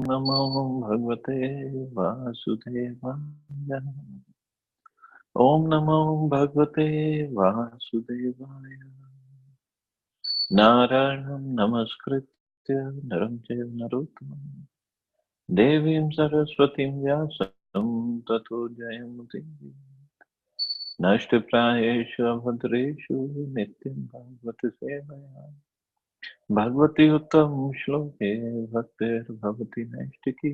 नमो भगवते वासुदेवाय। ओम नमो भगवते वासुदेवाय। नारायणं नमस्कृत्य नरं चैव नरोत्तमं देवीं सरस्वतीं व्यासं ततो जयमुदीरये। नष्टप्रायेषु अभद्रेषु नित्यं भागवत सेवया भगवती उत्तम श्लोके भक्तिर्भवति नैष्टिकी।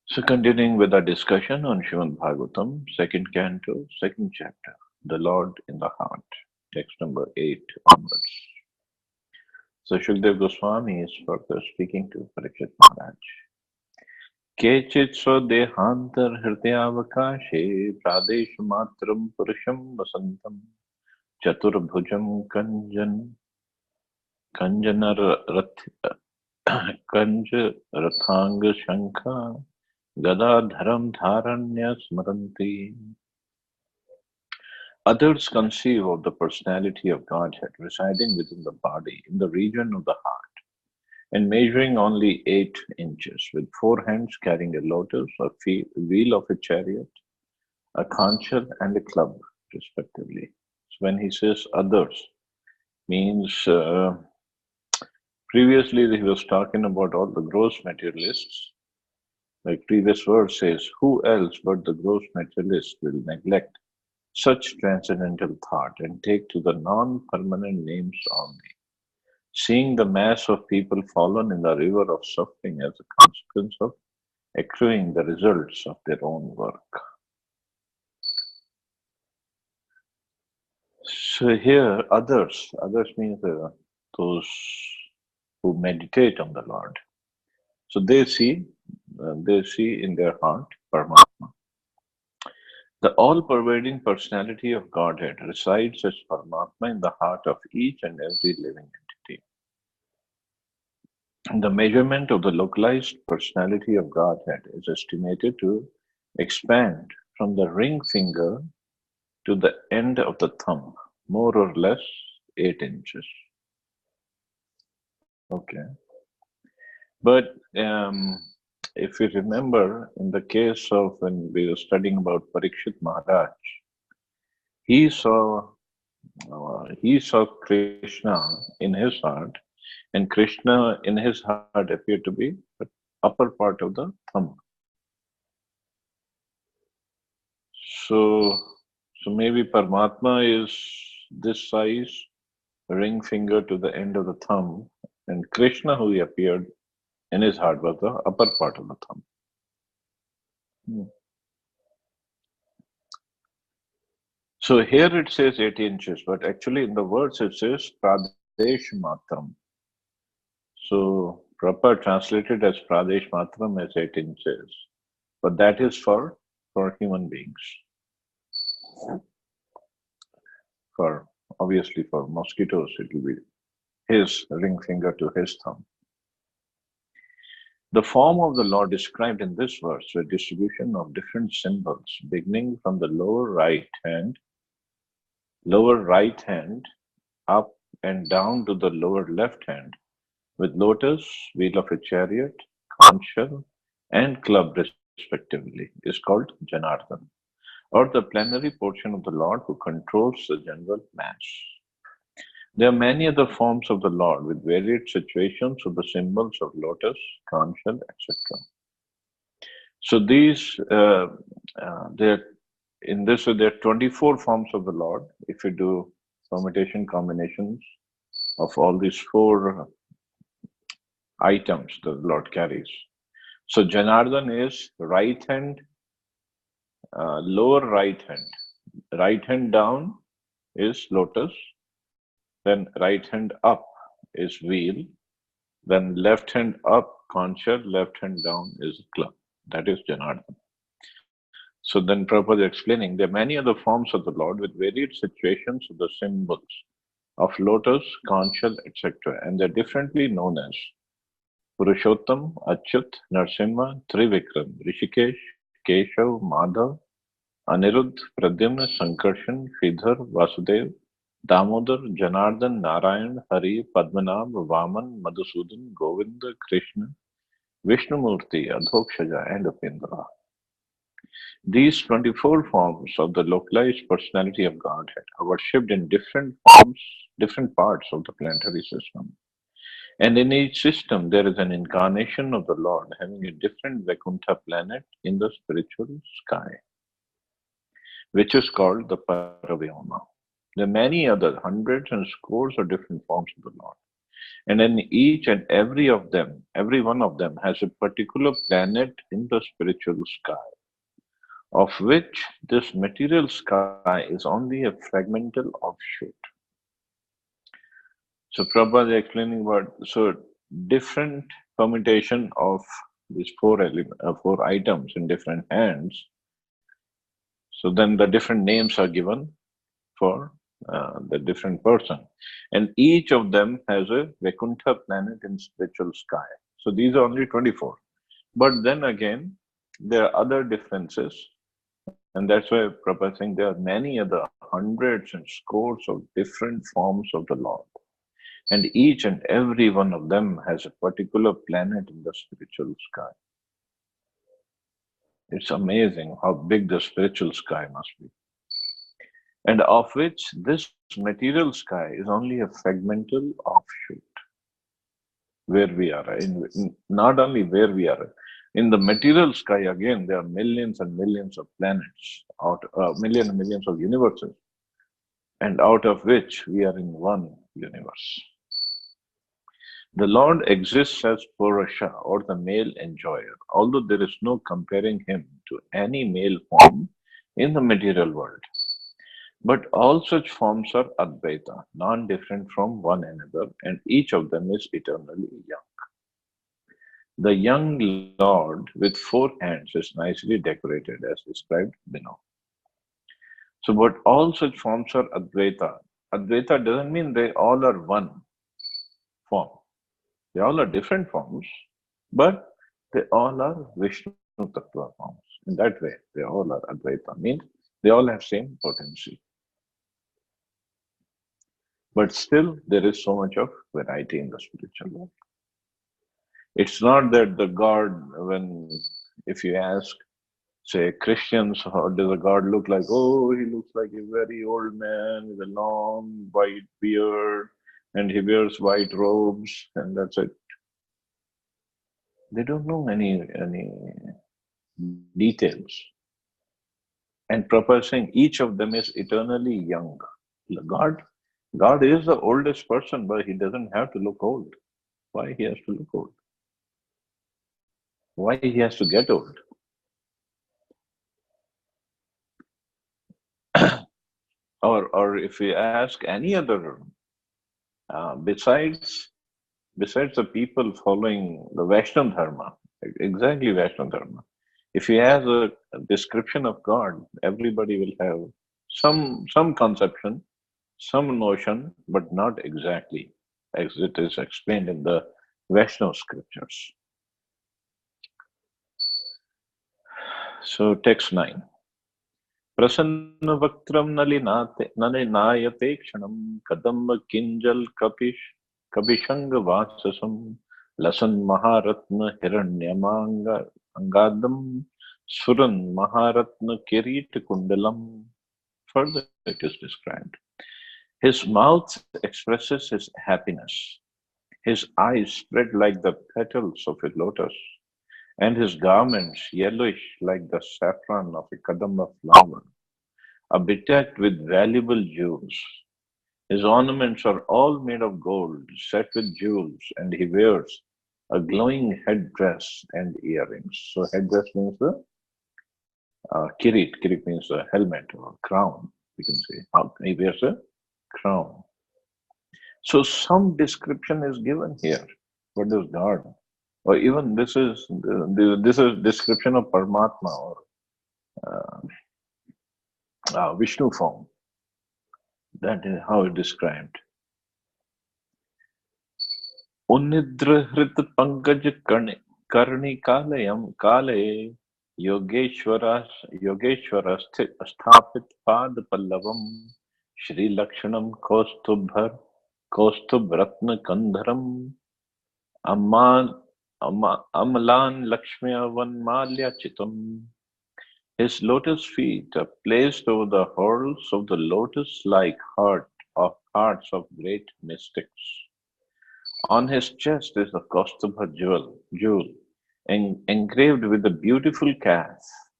So continuing with our discussion on Srimad Bhagavatam, second canto, second chapter, the Lord in the Heart, text number 8 onwards. So Shukdev Goswami is further speaking to Parikshit Maharaj. Kechit swadehantar hridayavakashe pradesh matram purusham vasantam chaturbhujam kanjanar kanj rathanga shankha Gadadharam Dharanya Smaranti. Others conceive of the personality of Godhead residing within the body in the region of the heart and measuring only 8 inches, with 4 hands carrying a lotus, a wheel of a chariot, a conch shell, and a club, respectively. So when he says others, means previously he was talking about all the gross materialists. Like previous verse says, who else but the gross materialist will neglect such transcendental thought and take to the non-permanent names only, seeing the mass of people fallen in the river of suffering as a consequence of accruing the results of their own work. So here, others means those who meditate on the Lord. So they see in their heart Paramatma. The all-pervading personality of Godhead resides as Paramatma in the heart of each and every living entity. The measurement of the localized personality of Godhead is estimated to expand from the ring finger to the end of the thumb, more or less 8 inches. Okay. But if you remember, in the case of when we were studying about Parikshit Maharaj, he saw Krishna in his heart, and Krishna in his heart appeared to be the upper part of the thumb. So maybe Paramatma is this size, ring finger to the end of the thumb, and Krishna, who he appeared in his heart, was the upper part of the thumb. So here it says 8 inches, but actually in the words it says Pradesh Matram. So proper translated as Pradesh Matram is 8 inches, but that is for human beings. Obviously for mosquitoes it will be his ring finger to his thumb. The form of the Lord described in this verse, the distribution of different symbols beginning from the lower right hand up and down to the lower left hand, with lotus, wheel of a chariot, conch shell, and club respectively, is called Janardhan, or the plenary portion of the Lord who controls the general mass. There are many other forms of the Lord with varied situations of the symbols of lotus, conch shell, etc. So these, there are 24 forms of the Lord. If you do permutation combinations of all these 4 items the Lord carries. So Janardhan is right hand, lower right hand. Right hand down is lotus. Then right hand up is wheel. Then left hand up, conch shell, left hand down is club. That is Janardhan. So then Prabhupada is explaining there are many other forms of the Lord with varied situations of the symbols of lotus, conch shell, etc. And they're differently known as Purushottam, Achyut, Narsimha, Trivikram, Rishikesh, Keshav, Madhav, Aniruddh, Pradyumna, Sankarshan, Sridhar, Vasudev, Damodar, Janardhan, Narayan, Hari, Padmanabh, Vaman, Madhusudan, Govinda, Krishna, Vishnumurti, Adhokshaja, and Upendra. These 24 forms of the localized personality of Godhead are worshipped in different forms, different parts of the planetary system. And in each system, there is an incarnation of the Lord having a different Vaikuntha planet in the spiritual sky, which is called the Paravyoma. There are many other hundreds and scores of different forms of the Lord. And in each and every of them, every one of them has a particular planet in the spiritual sky, of which this material sky is only a fragmental offshoot. So Prabhupada is explaining about different permutation of these four items in different hands. So then the different names are given for the different person, and each of them has a Vaikuntha planet in spiritual sky. So these are only 24. But then again, there are other differences, and that's why Prabhupada is saying there are many other hundreds and scores of different forms of the Lord. And each and every one of them has a particular planet in the spiritual sky. It's amazing how big the spiritual sky must be. And of which this material sky is only a fragmental offshoot where we are. Not only where we are, in the material sky, again, there are millions and millions of planets, millions and millions of universes, and out of which we are in one universe. The Lord exists as Purusha, or the male enjoyer, although there is no comparing him to any male form in the material world. But all such forms are Advaita, non-different from one another, and each of them is eternally young. The young Lord with 4 hands is nicely decorated as described below. So, but all such forms are Advaita. Advaita doesn't mean they all are one form. They all are different forms, but they all are Vishnu Tattva forms. In that way, they all are Advaita, means they all have same potency. But still, there is so much of variety in the spiritual world. It's not that the God, if you ask, say, Christians, how does a God look like? Oh, he looks like a very old man with a long white beard, and he wears white robes, and that's it. They don't know any details. And proposing each of them is eternally young. God is the oldest person, but he doesn't have to look old. Why he has to look old? Why he has to get old? Or if we ask any other, besides the people following the Vaishnava Dharma, exactly Vaishnava Dharma, if you ask a description of God, everybody will have some conception, some notion, but not exactly as it is explained in the Vaishnava scriptures. So text 9. Prasanna-vaktram nalinayate kshanam kadamba kinjal kabishanga vasasam lasan maharatna hiranyamanga angadam suran maharatna kirita kundalam. Further it is described. His mouth expresses his happiness. His eyes spread like the petals of a lotus, and his garments yellowish like the saffron of a kadamba flower, are bedecked with valuable jewels. His ornaments are all made of gold, set with jewels, and he wears a glowing headdress and earrings. So headdress means the kirit. Kirit means a helmet or crown, we can say. He wears a crown. So some description is given here. What is God? Or even this is description of Paramatma or Vishnu form. That is how it described. Unidra-hrit pankaj karni kalayam kale Yogeshwara sthapit pad pallavam Shri Lakshanam Kaustubh Ratna Kandharam Amalan Lakshmiyavan Malya Chitam. His lotus feet are placed over the whorls of the lotus-like hearts of great mystics. On his chest is the Kaustubha jewel engraved with a beautiful calf,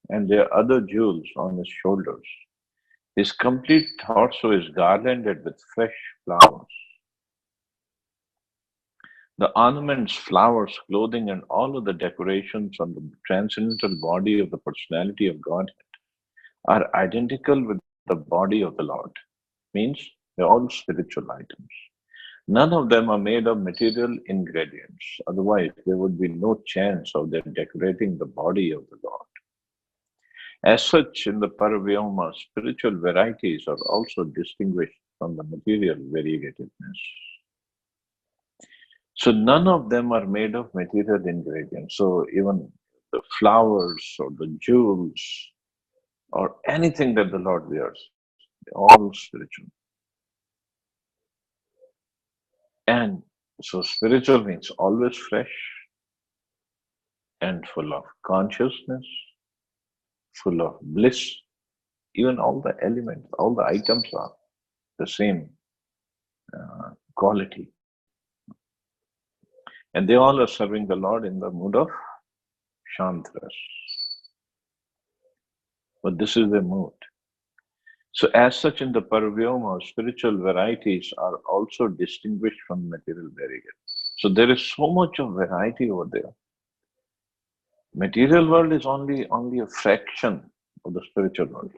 and there are other jewels on his shoulders. His complete torso is garlanded with fresh flowers. The ornaments, flowers, clothing, and all of the decorations on the transcendental body of the personality of God are identical with the body of the Lord. Means they're all spiritual items. None of them are made of material ingredients. Otherwise, there would be no chance of their decorating the body of the Lord. As such, in the Paravyoma, spiritual varieties are also distinguished from the material variegativeness. So none of them are made of material ingredients. So even the flowers or the jewels or anything that the Lord wears, all spiritual. And so spiritual means always fresh and full of consciousness, full of bliss. Even all the elements, all the items are the same quality. And they all are serving the Lord in the mood of Shantras. But this is the mood. So as such in the Paravyoma, spiritual varieties are also distinguished from material varieties. So there is so much of variety over there. Material world is only a fraction of the spiritual world.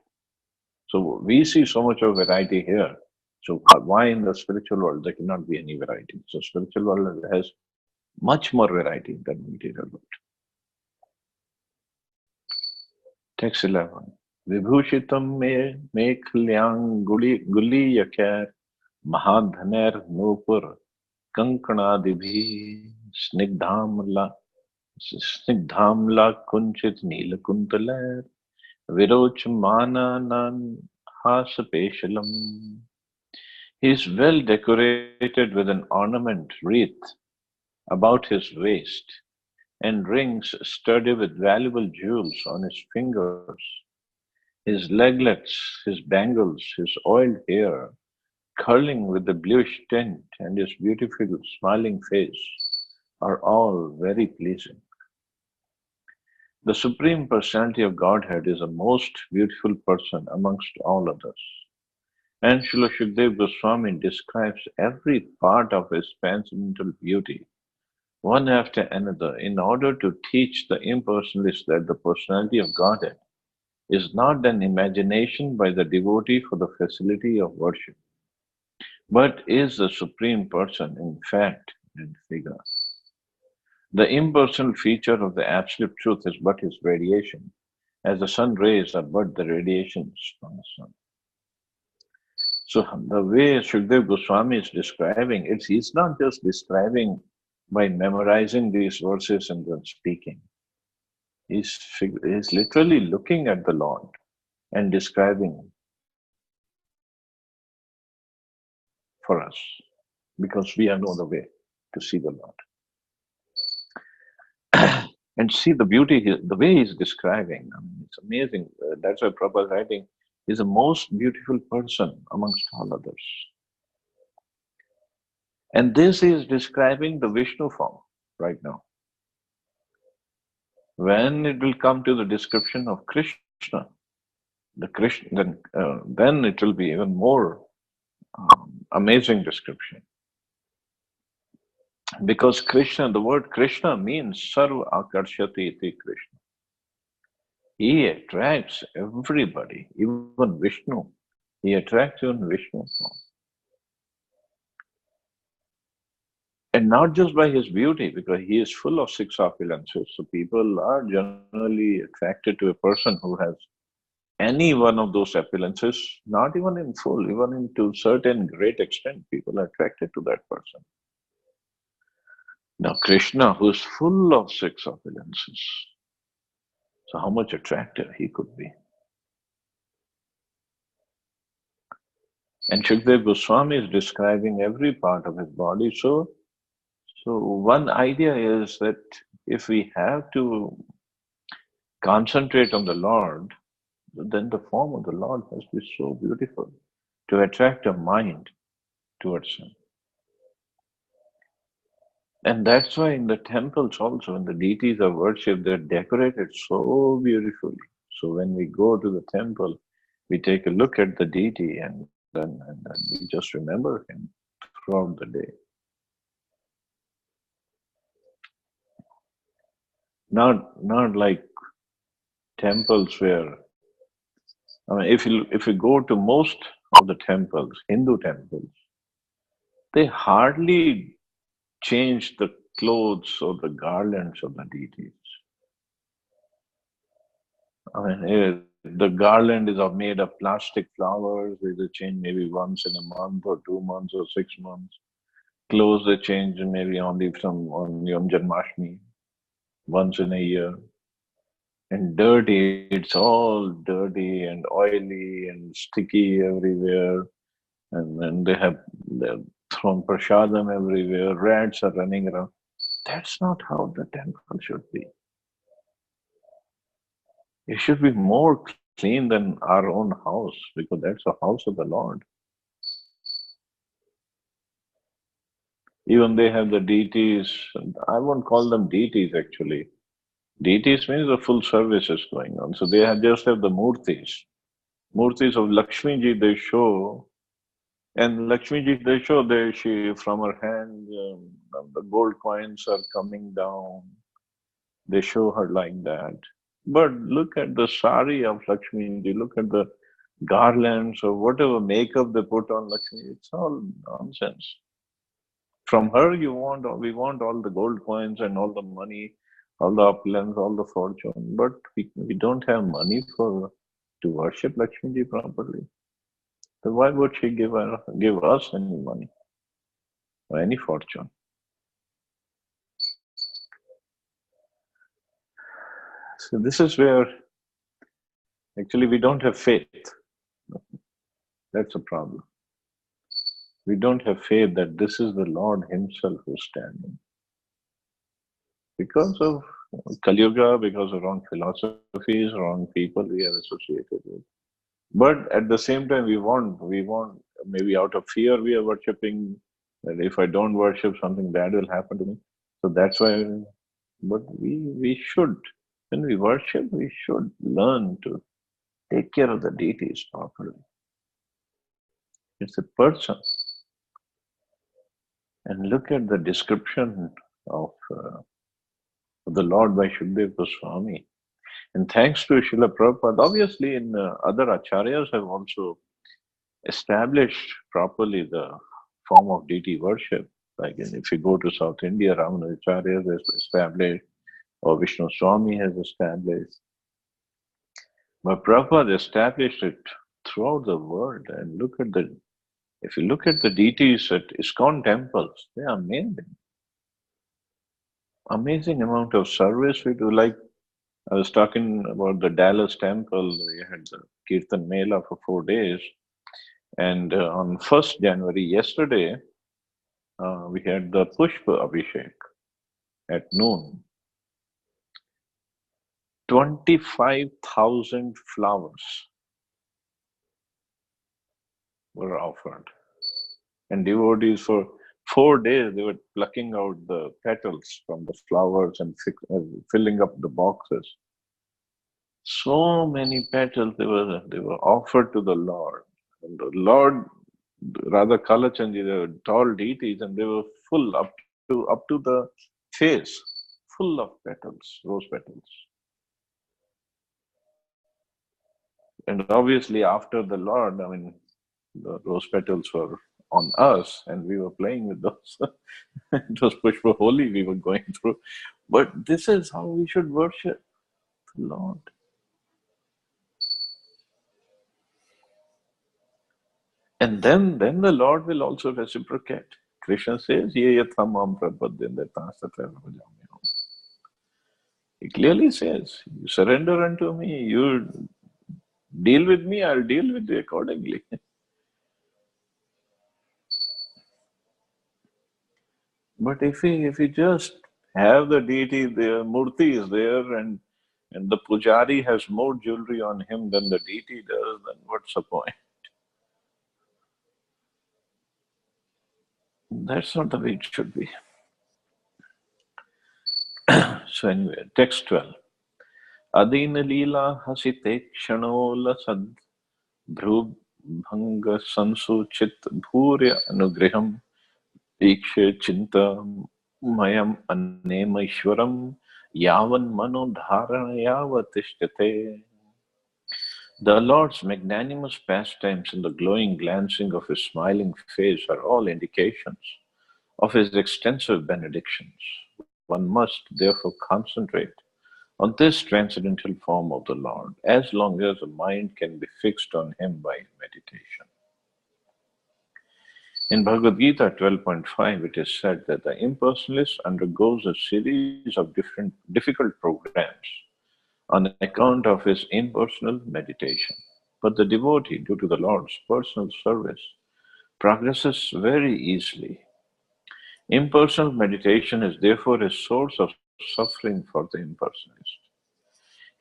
So we see so much of variety here. So why in the spiritual world there cannot be any variety? So spiritual world has much more variety than the material world. Text 11. Vibhushitam me klyang guli yakar mahadhaner nupur kankanadibhi snigdhamla kunchit neelakuntalar virochmananan hasapeshalam. He is well decorated with an ornament wreath about his waist and rings studded with valuable jewels on his fingers. His leglets, his bangles, his oiled hair, curling with the bluish tint, and his beautiful smiling face are all very pleasing. The Supreme Personality of Godhead is the most beautiful person amongst all others. And Srila Shukdev Goswami describes every part of his transcendental beauty, one after another, in order to teach the impersonalists that the personality of Godhead is not an imagination by the devotee for the facility of worship, but is the Supreme Person in fact and figure. The impersonal feature of the Absolute Truth is but his radiation, as the sun rays are but the radiations from the sun. So the way Shukdev Goswami is describing it, he's not just describing by memorizing these verses and then speaking. He's literally looking at the Lord and describing for us, because we have no other way to see the Lord. And see the beauty, the way he's describing. I mean, it's amazing. That's why Prabhupada writing, he's the most beautiful person amongst all others. And this is describing the Vishnu form right now. When it will come to the description of Krishna, then it will be even more amazing description. Because Krishna, the word Krishna means Sarva Akarshati iti Krishna. He attracts everybody, even Vishnu. He attracts even Vishnu. And not just by his beauty, because he is full of six opulences. So people are generally attracted to a person who has any one of those opulences, not even in full, even to certain great extent, people are attracted to that person. Now Krishna, who is full of six opulences, so how much attractive he could be. And Shukdev Goswami is describing every part of his body so So one idea is that if we have to concentrate on the Lord, then the form of the Lord must be so beautiful to attract a mind towards Him. And that's why in the temples also, when the deities are worshipped, they're decorated so beautifully. So when we go to the temple, we take a look at the deity and then we just remember him throughout the day. Not like temples where I mean if you go to most of the temples, Hindu temples, they hardly change the clothes or the garlands of the deities. I mean, the garland is made of plastic flowers. They change maybe once in a month or 2 months or 6 months. Clothes they change maybe only some on Yom Janmashtami, once in a year. And dirty, it's all dirty and oily and sticky everywhere. And then they're thrown prasadam everywhere. Rats are running around. That's not how the temple should be. It should be more clean than our own house because that's the house of the Lord. Even they have the deities. I won't call them deities actually. Deities means the full service is going on. So they just have the murtis. Murtis of Lakshmi ji they show, and Lakshmi ji they show she from her hand the gold coins are coming down. They show her like that. But look at the sari of Lakshmi ji. Look at the garlands or whatever makeup they put on Lakshmi. It's all nonsense. From her, we want all the gold coins and all the money, all the opulence, all the fortune. But we don't have money to worship Lakshmi ji properly. So why would she give us any money or any fortune? So this is where actually we don't have faith. That's a problem. We don't have faith that this is the Lord Himself who's standing. Because of Kali Yuga, because of wrong philosophies, wrong people we are associated with. But at the same time, we want, maybe out of fear we are worshipping, that if I don't worship, something bad will happen to me. So that's why, but we should, when we worship, we should learn to take care of the deities properly. It's a person. And look at the description of the Lord by Shukdev Goswami. And thanks to Srila Prabhupada, obviously in other acharyas have also established properly the form of deity worship. Like if you go to South India, Ramanujacharya has established, or Vishnu Swami has established. But Prabhupada established it throughout the world. And if you look at the deities at ISKCON temples, they are amazing. Amazing amount of service we do. Like I was talking about the Dallas temple, we had the Kirtan Mela for 4 days. And on 1st January, yesterday, we had the Pushpa Abhishek at noon. 25,000 flowers were offered. And devotees for 4 days, they were plucking out the petals from the flowers and filling up the boxes. So many petals they were offered to the Lord. And the Lord, Radha Kalachandji, they were tall deities and they were full up to the face, full of petals, rose petals. And obviously after the Lord, I mean, the rose petals were on us and we were playing with those. It was Pushpa Holi we were going through. But this is how we should worship the Lord. And then the Lord will also reciprocate. Krishna says, Ye yathamam prapadyante tastatva bhajamyaham. He clearly says, you surrender unto me, you deal with me, I'll deal with you accordingly. But if we just have the deity, the murti is there, and the pujari has more jewelry on him than the deity does, then what's the point? That's not the way it should be. So anyway, text 12. Adina Leela hasite kshanol sad bhrubhanga sansuchit bhurya anugriham ikshe chinta mayam anema ishwaram yavan mano dharana yavatishtate. The Lord's magnanimous pastimes and the glowing glancing of his smiling face are all indications of his extensive benedictions. One must therefore concentrate on this transcendental form of the Lord as long as the mind can be fixed on him by meditation. In Bhagavad Gita 12.5, it is said that the impersonalist undergoes a series of different difficult programs on account of his impersonal meditation. But the devotee, due to the Lord's personal service, progresses very easily. Impersonal meditation is therefore a source of suffering for the impersonalist.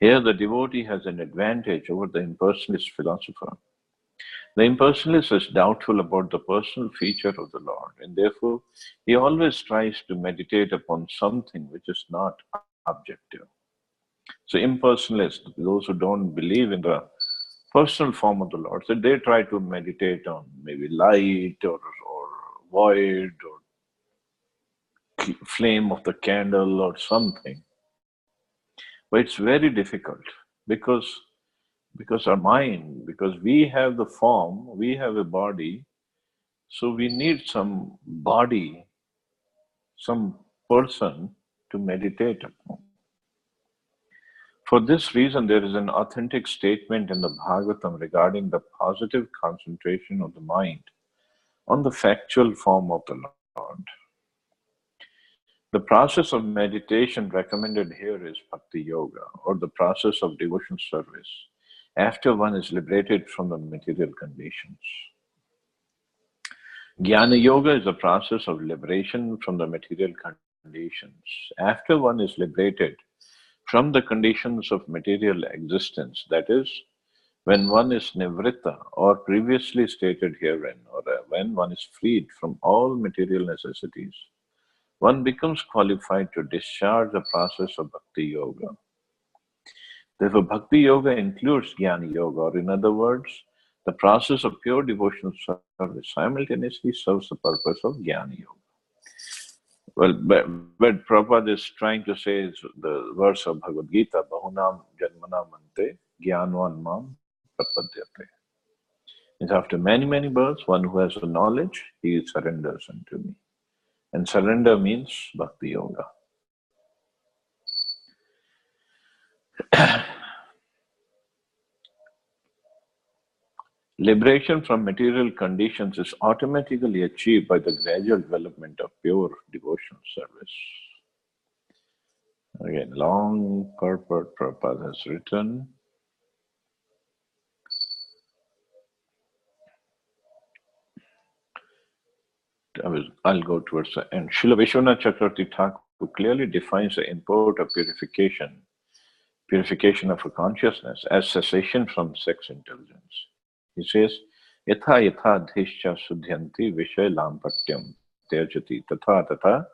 Here, the devotee has an advantage over the impersonalist philosopher. The impersonalist is doubtful about the personal feature of the Lord, and therefore he always tries to meditate upon something which is not objective. So, impersonalists, those who don't believe in the personal form of the Lord, so they try to meditate on maybe light or void or flame of the candle or something. But it's very difficult because our mind, because we have the form, we have a body, so we need some body, some person to meditate upon. For this reason, there is an authentic statement in the Bhagavatam regarding the positive concentration of the mind on the factual form of the Lord. The process of meditation recommended here is Bhakti Yoga, or the process of devotional service, after one is liberated from the material conditions. Jnana Yoga is the process of liberation from the material conditions. After one is liberated from the conditions of material existence, that is, when one is nivritta, or previously stated herein, or when one is freed from all material necessities, one becomes qualified to discharge the process of Bhakti Yoga. Therefore, Bhakti Yoga includes Jnana Yoga, or in other words, the process of pure devotional service simultaneously serves the purpose of Jnana Yoga. Well, but Prabhupada is trying to say is the verse of Bhagavad Gita, Bahunam Janmana Mante Jnanvan Mam Prapadyate. It's after many, many births, one who has the knowledge, he surrenders unto me. And surrender means Bhakti Yoga. Liberation from material conditions is automatically achieved by the gradual development of pure devotional service. Again, long purport Prabhupada has written. I'll go towards the end. Srila Vishwanath Chakravarti Thakur clearly defines the import of purification of a consciousness as cessation from sex intelligence. He says, Yatha yatha dhischa sudhyanti vishay lampatyam tyajati tatha tatha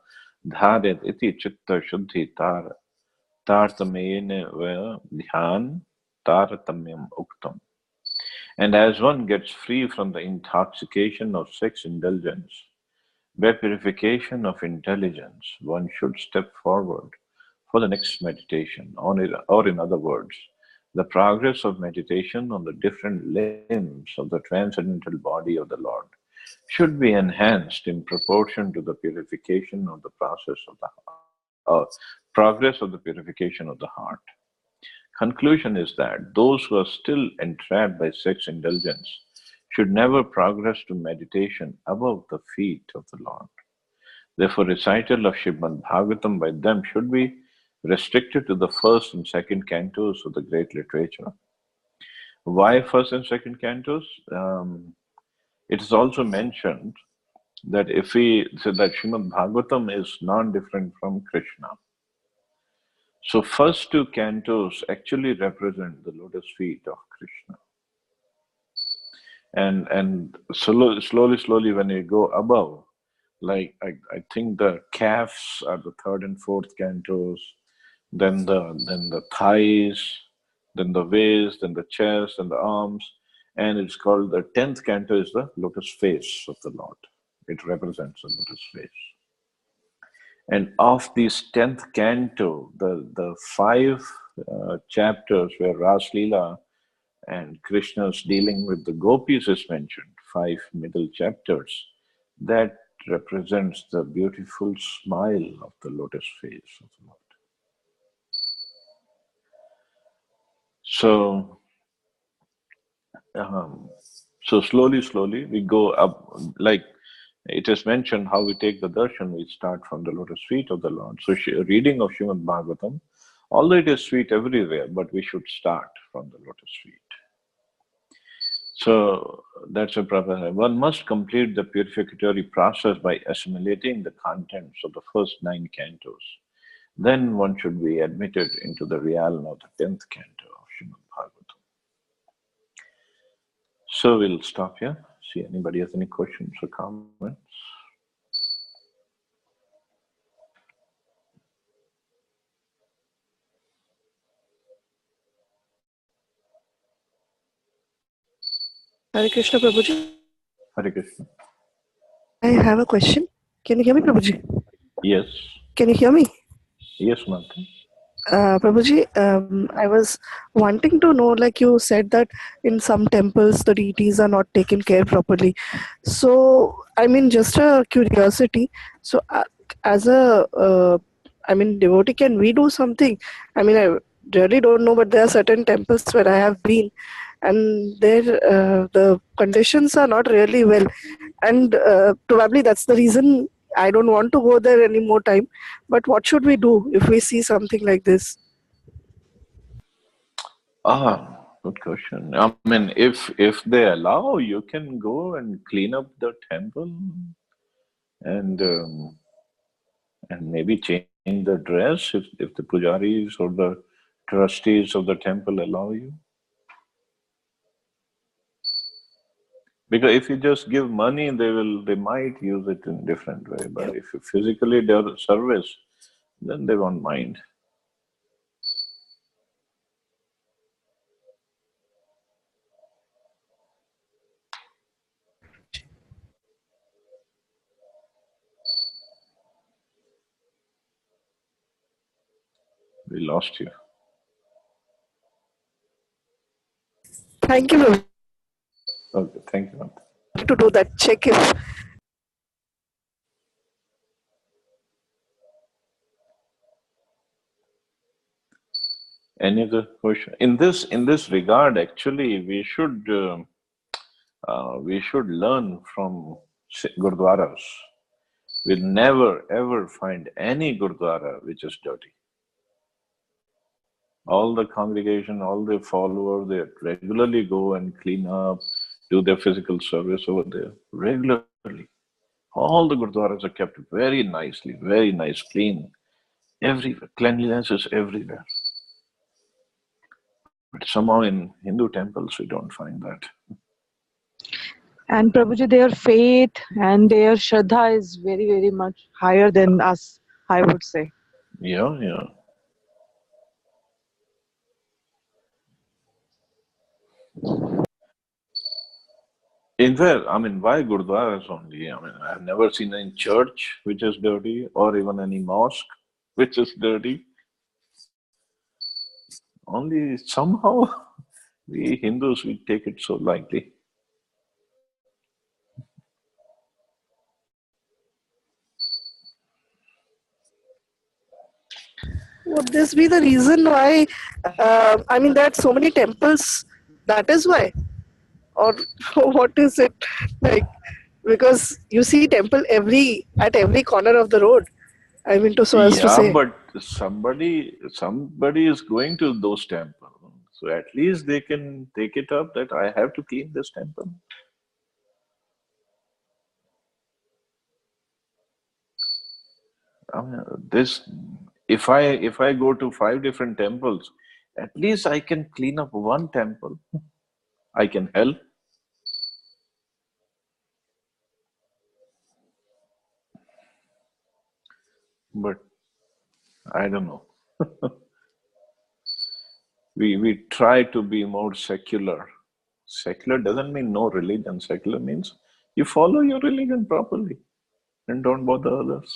dharyat iti chitta shuddhi tartamene dhyan taratamyam uktam. And as one gets free from the intoxication of sex indulgence, by purification of intelligence, one should step forward for the next meditation, or in other words, the progress of meditation on the different limbs of the transcendental body of the Lord should be enhanced in proportion to the purification of the progress of the purification of the heart. Conclusion is that those who are still entrapped by sex indulgence should never progress to meditation above the feet of the Lord. Therefore, recital of Srimad Bhagavatam by them should be restricted to the first and second cantos of the great literature. Why first and second cantos? It is also mentioned that if we say that Srimad Bhagavatam is non-different from Krishna. So first two cantos actually represent the lotus feet of Krishna. And slowly when you go above, like I think the calves are the third and fourth cantos, then the thighs, then the waist, then the chest and the arms, and it's called the 10th canto is the lotus face of the Lord. It represents the lotus face. And of this 10th canto, the five chapters where Ras Leela and Krishna's dealing with the gopis is mentioned, five middle chapters, that represents the beautiful smile of the lotus face of the Lord. So, um, so slowly we go up, like it is mentioned how we take the darshan, we start from the lotus feet of the Lord. So reading of Srimad Bhagavatam, although it is sweet everywhere, but we should start from the lotus feet. So that's a proper. One must complete the purificatory process by assimilating the contents of the first 9 cantos. Then one should be admitted into the realm of the 10th canto of Srimad Bhagavatam. So we'll stop here. See anybody has any questions or comments? Hare Krishna, Prabhuji. Hare Krishna. I have a question. Can you hear me, Prabhuji? Yes. Can you hear me? Yes, Mata. Prabhuji, I was wanting to know, like you said that in some temples the deities are not taken care properly. So, I mean, just a curiosity. So, as a, devotee, can we do something? I mean, I really don't know, but there are certain temples where I have been, and there the conditions are not really well, and probably that's the reason I don't want to go there any more time. But what should we do if we see something like this? Good question. I mean, if they allow, you can go and clean up the temple and maybe change the dress if the pujaris or the trustees of the temple allow you. Because if you just give money, they might use it in different way. But Yep. if you physically do service, then they won't mind. We lost you. Thank you Prabhu, Okay, thank you. to do that. Check if Any other question? In this regard, actually, we should learn from gurdwaras. We'll never ever find any gurdwara which is dirty. All the congregation, all the followers, they regularly go and clean up, do their physical service over there regularly. All the gurdwaras are kept very nicely, very nice, clean. Everywhere, cleanliness is everywhere. But somehow in Hindu temples, we don't find that. And Prabhuji, their faith and their Shraddha is very, very much higher than us, I would say. Yeah, yeah. In fact, I mean, why gurdwaras only? I mean, I've never seen any church which is dirty, or even any mosque which is dirty. Only somehow we Hindus, we take it so lightly. would this be the reason why? There are so many temples. That is why, or what is it like? Because you see temple at every corner of the road. So as to Yeah, say. but somebody is going to those temples. So at least they can take it up that I have to clean this temple. I mean, this if I go to 5 different temples, at least I can clean up one temple. I can help. But I don't know. We try to be more secular. Secular doesn't mean no religion. Secular means you follow your religion properly and don't bother others.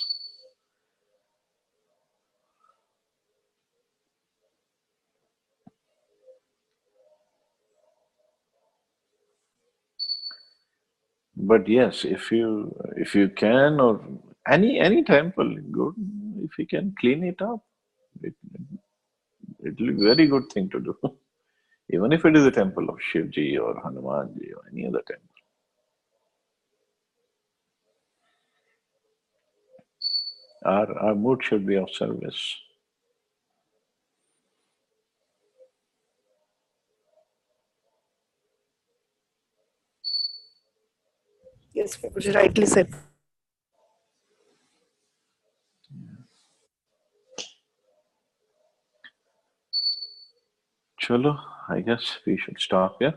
But yes, if you can, or any temple, good. If you can clean it up, it it'll be a very good thing to do. Even if it is a temple of Shivji or Hanumanji or any other temple. Our mood should be of service. Yes, Prabhuji, rightly said. Chalo, I guess we should stop here.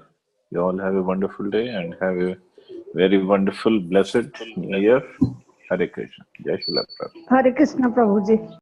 You all have a wonderful day and have a very wonderful, blessed New Year. Hare Krishna. Jai Shri Prabhupada. Hare Krishna Prabhuji.